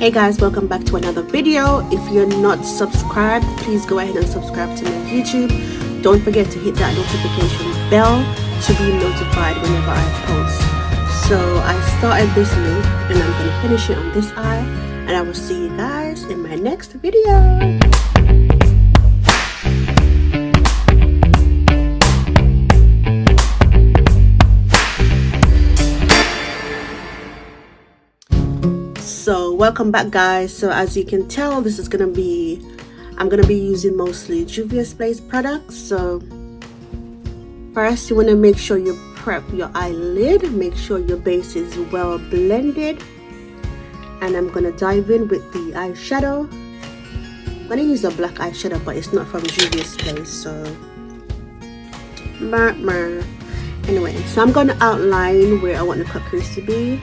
Hey guys, welcome back to another video. If you're not subscribed, please go ahead and subscribe to my YouTube. Don't forget to hit that notification bell to be notified whenever I post. So I started this look and I'm going to finish it on this eye, and I will see you guys in my next video. So welcome back guys. So as you can tell, this is I'm gonna be using mostly Juvias based products. So first you want to make sure you prep your eyelid, make sure your base is well blended, and I'm gonna dive in with the eyeshadow. I'm gonna use a black eyeshadow, but it's not from Juvias base, so anyway, so I'm gonna outline where I want the cut crease to be.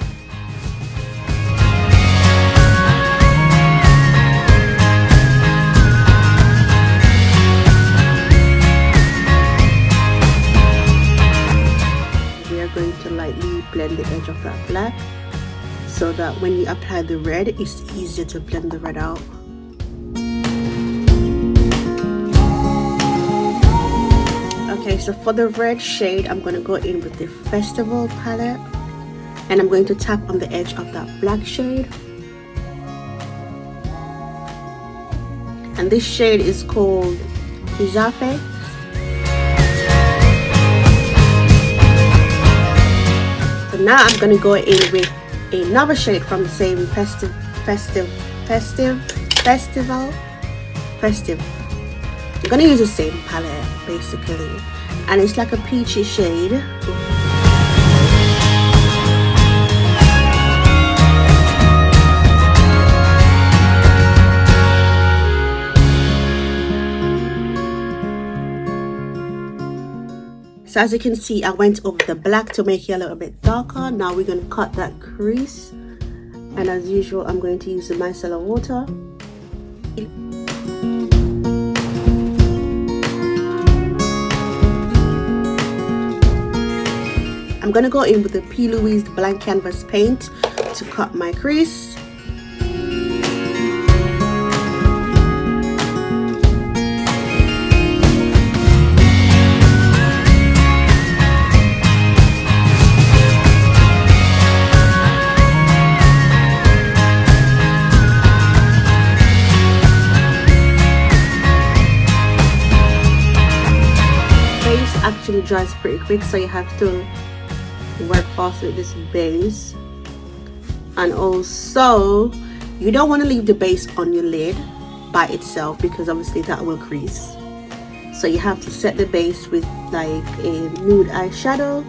Going to lightly blend the edge of that black so that when you apply the red, it's easier to blend the red out. Okay, so for the red shade, I'm going to go in with the Festival palette, and I'm going to tap on the edge of that black shade. And this shade is called Izafe. Now I'm going to go in with another shade from the same Festival. I'm going to use the same palette basically, and it's like a peachy shade. So as you can see, I went over the black to make it a little bit darker. Now we're going to cut that crease, and as usual I'm going to use the micellar water. I'm going to go in with the P. Louise blank canvas paint to cut my crease. Actually dries pretty quick, so you have to work fast with this base. And also you don't want to leave the base on your lid by itself, because obviously that will crease. So you have to set the base with like a nude eyeshadow.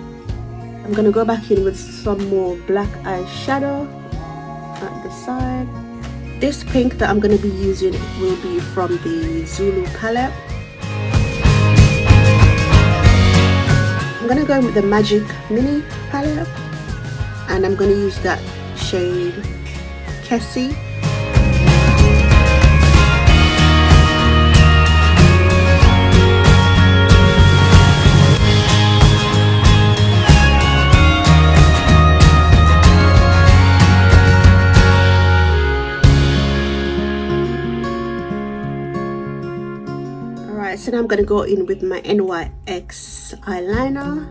I'm gonna go back in with some more black eyeshadow at the side. This pink that I'm gonna be using will be from the Zulu palette. I'm going to go with the Magic Mini palette, and I'm going to use that shade Kessie. Alright, so now I'm going to go in with my NYX eyeliner.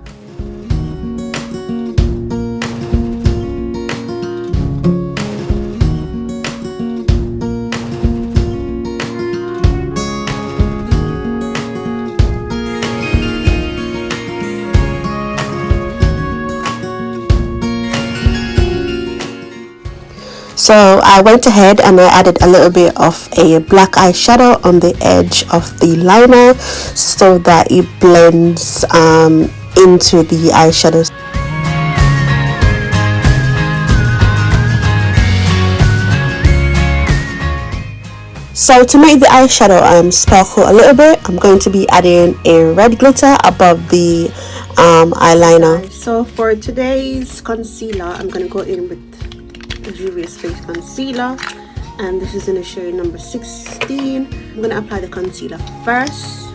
So I went ahead and I added a little bit of a black eyeshadow on the edge of the liner so that it blends into the eyeshadows. So to make the eyeshadow sparkle a little bit, I'm going to be adding a red glitter above the eyeliner. So for today's concealer, I'm going to go in with Juvia's Face Concealer, and this is in the shade number 16. I'm going to apply the concealer first.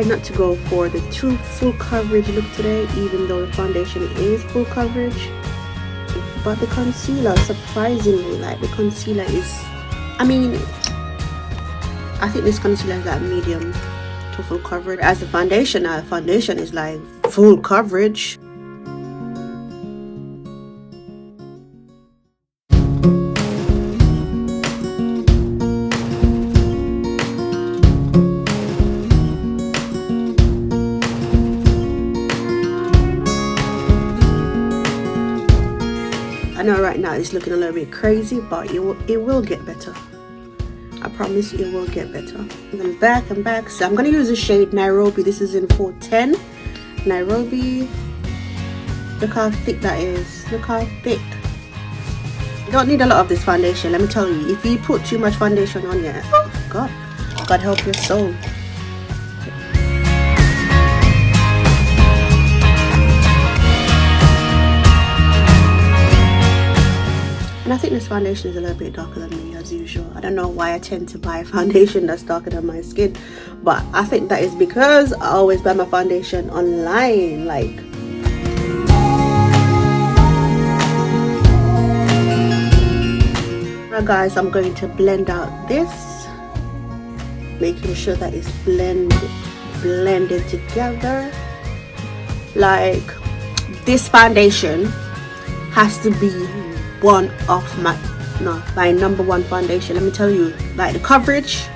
trying not to go for the too full coverage look today, even though the foundation is full coverage. But the concealer, surprisingly, like the concealer is, I mean, I think this concealer is like medium to full coverage. As the foundation, now the foundation is like full coverage. I know right now it's looking a little bit crazy, but it will get better. I promise you it will get better. I'm back. So I'm going to use the shade Nairobi. This is in 410. Nairobi. Look how thick that is. Look how thick. You don't need a lot of this foundation, let me tell you. If you put too much foundation on, yeah, oh God help your soul. And I think this foundation is a little bit darker than me as usual. I don't know why I tend to buy a foundation that's darker than my skin, but I think that is because I always buy my foundation online. Like, now guys, I'm going to blend out this, making sure that it's blended together. Like, this foundation has to be one of my number one foundation. Let me tell you, like the coverage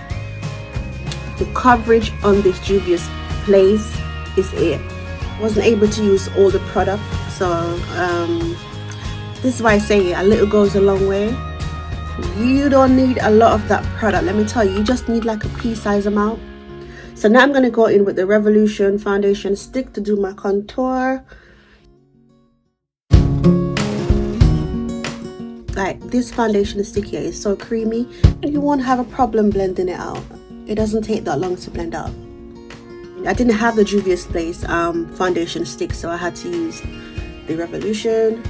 on this Juvias place is it. I wasn't able to use all the product, so this is why I say a little goes a long way. You don't need a lot of that product, let me tell you. You just need like a pea-size amount. So now I'm going to go in with the Revolution foundation stick to do my contour. Like, this foundation stick here is so creamy and you won't have a problem blending it out. It doesn't take that long to blend out. I didn't have the Juvias Place foundation stick, so I had to use the Revolution.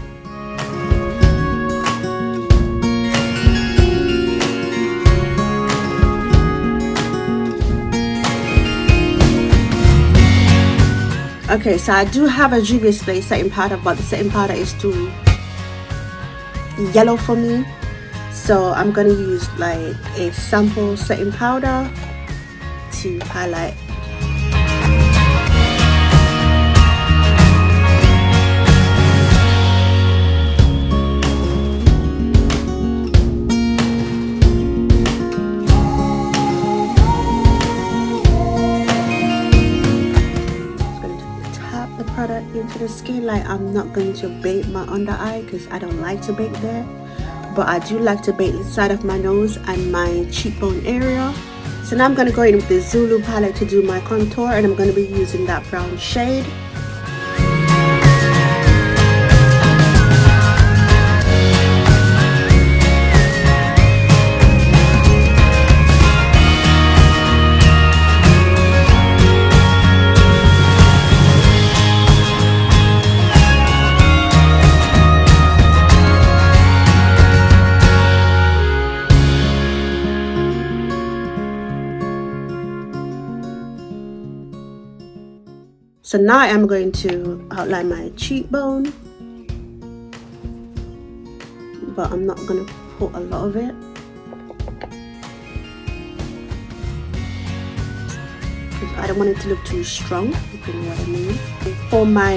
Okay, so I do have a Juvias Place setting powder, but the setting powder is too yellow for me, so I'm gonna use like a sample setting powder to highlight. Into the skin. Like, I'm not going to bake my under eye because I don't like to bake there, but I do like to bake the side of my nose and my cheekbone area. So now I'm going to go in with the Zulu palette to do my contour, and I'm going to be using that brown shade. So now I'm going to outline my cheekbone, but I'm not going to put a lot of it. Because I don't want it to look too strong, if you know what I mean. For my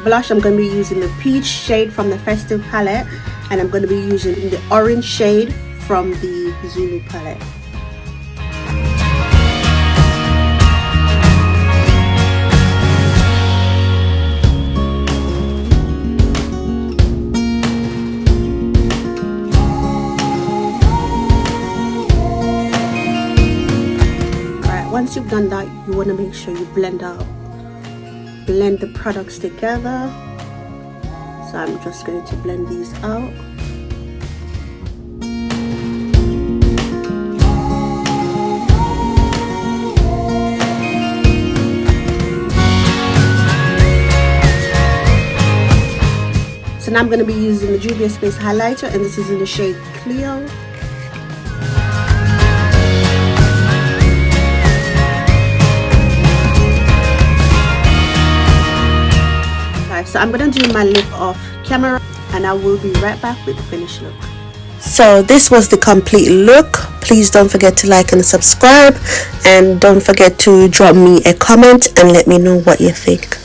blush, I'm going to be using the peach shade from the Festive palette, and I'm going to be using the orange shade from the Zulu palette. Once you've done that, you want to make sure you blend the products together. So I'm just going to blend these out. So now I'm going to be using the Juvias Space highlighter, and this is in the shade Cleo. I'm gonna do my lip off camera, and I will be right back with the finished look. So this was the complete look. Please don't forget to like and subscribe, and don't forget to drop me a comment and let me know what you think.